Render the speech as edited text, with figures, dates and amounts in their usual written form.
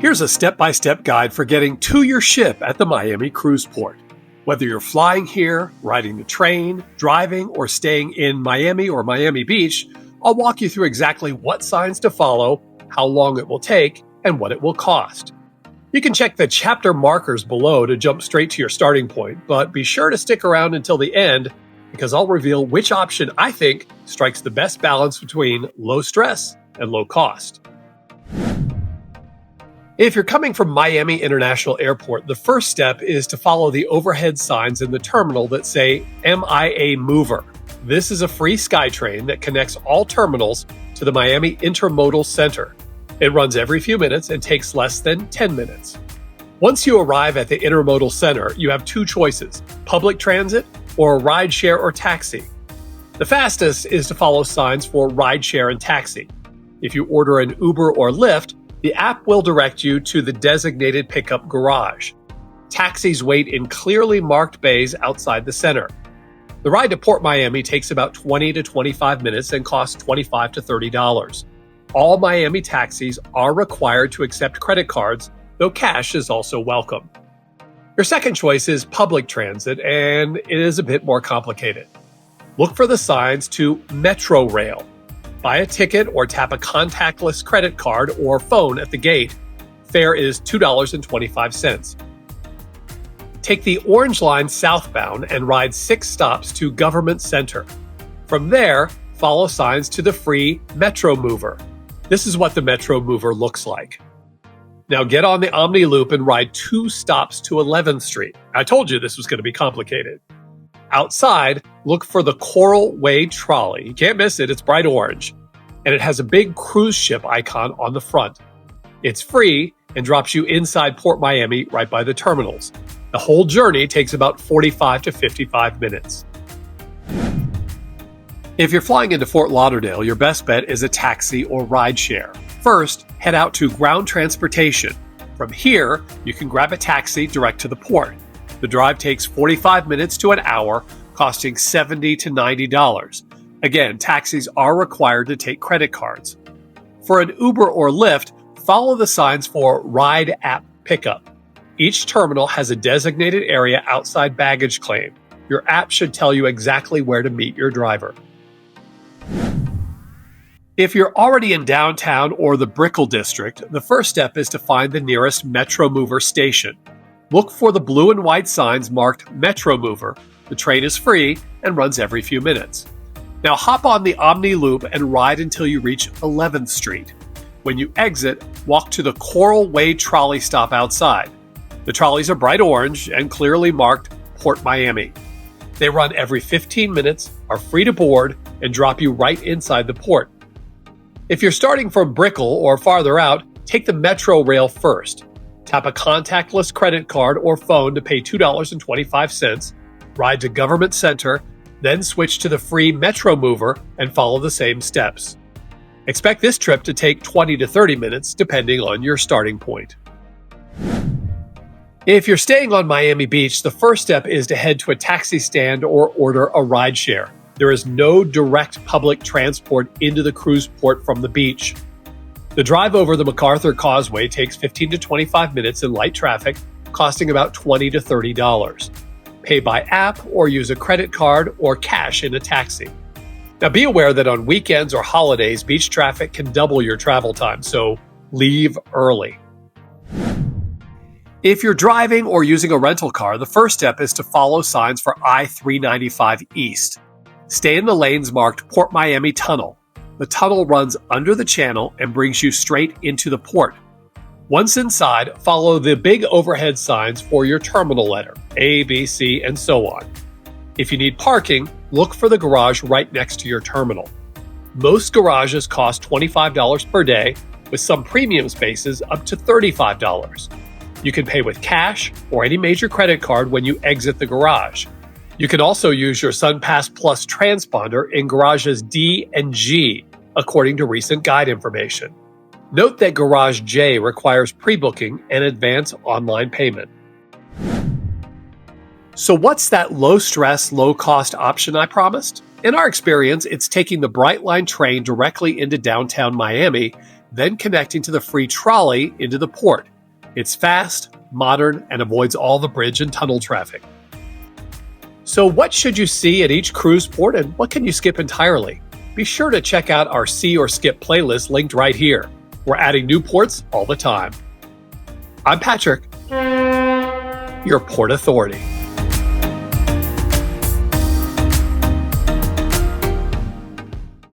Here's a step-by-step guide for getting to your ship at the Miami cruise port. Whether you're flying here, riding the train, driving, or staying in Miami or Miami Beach, I'll walk you through exactly what signs to follow, how long it will take, and what it will cost. You can check the chapter markers below to jump straight to your starting point, but be sure to stick around until the end because I'll reveal which option I think strikes the best balance between low stress and low cost. If you're coming from Miami International Airport, the first step is to follow the overhead signs in the terminal that say MIA Mover. This is a free SkyTrain that connects all terminals to the Miami Intermodal Center. It runs every few minutes and takes less than 10 minutes. Once you arrive at the Intermodal Center, you have two choices, public transit or a rideshare or taxi. The fastest is to follow signs for rideshare and taxi. If you order an Uber or Lyft, the app will direct you to the designated pickup garage. Taxis wait in clearly marked bays outside the center. The ride to PortMiami takes about 20 to 25 minutes and costs $25 to $30. All Miami taxis are required to accept credit cards, though cash is also welcome. Your second choice is public transit, and it is a bit more complicated. Look for the signs to Metrorail. Buy a ticket or tap a contactless credit card or phone at the gate. Fare is $2.25. Take the Orange Line southbound and ride 6 stops to Government Center. From there, follow signs to the free Metromover. This is what the Metromover looks like. Now get on the Omni Loop and ride 2 stops to 11th Street. I told you this was going to be complicated. Outside, look for the Coral Way Trolley. You can't miss it, it's bright orange. And it has a big cruise ship icon on the front. It's free and drops you inside PortMiami right by the terminals. The whole journey takes about 45 to 55 minutes. If you're flying into Fort Lauderdale, your best bet is a taxi or rideshare. First, head out to ground transportation. From here, you can grab a taxi direct to the port. The drive takes 45 minutes to an hour, costing $70 to $90. Again, taxis are required to take credit cards. For an Uber or Lyft, follow the signs for Ride App Pickup. Each terminal has a designated area outside baggage claim. Your app should tell you exactly where to meet your driver. If you're already in downtown or the Brickell district, the first step is to find the nearest Metromover station. Look for the blue and white signs marked Metromover. The train is free and runs every few minutes. Now hop on the Omni Loop and ride until you reach 11th Street. When you exit, walk to the Coral Way trolley stop outside. The trolleys are bright orange and clearly marked PortMiami. They run every 15 minutes, are free to board, and drop you right inside the port. If you're starting from Brickell or farther out, take the Metrorail first. Tap a contactless credit card or phone to pay $2.25, ride to Government Center, then switch to the free Metromover and follow the same steps. Expect this trip to take 20 to 30 minutes depending on your starting point. If you're staying on Miami Beach, the first step is to head to a taxi stand or order a rideshare. There is no direct public transport into the cruise port from the beach. The drive over the MacArthur Causeway takes 15 to 25 minutes in light traffic, costing about $20 to $30. Pay by app or use a credit card or cash in a taxi. Now be aware that on weekends or holidays, beach traffic can double your travel time, so leave early. If you're driving or using a rental car, the first step is to follow signs for I-395 East. Stay in the lanes marked PortMiami Tunnel. The tunnel runs under the channel and brings you straight into the port. Once inside, follow the big overhead signs for your terminal letter, A, B, C, and so on. If you need parking, look for the garage right next to your terminal. Most garages cost $25 per day, with some premium spaces up to $35. You can pay with cash or any major credit card when you exit the garage. You can also use your SunPass Plus transponder in garages D and G, according to recent guide information. Note that Garage J requires pre-booking and advance online payment. So what's that low-stress, low-cost option I promised? In our experience, it's taking the Brightline train directly into downtown Miami then connecting to the free trolley into the port. It's fast, modern, and avoids all the bridge and tunnel traffic. So what should you see at each cruise port and what can you skip entirely? Be sure to check out our See or Skip playlist linked right here. We're adding new ports all the time. I'm Patrick, your Port Authority.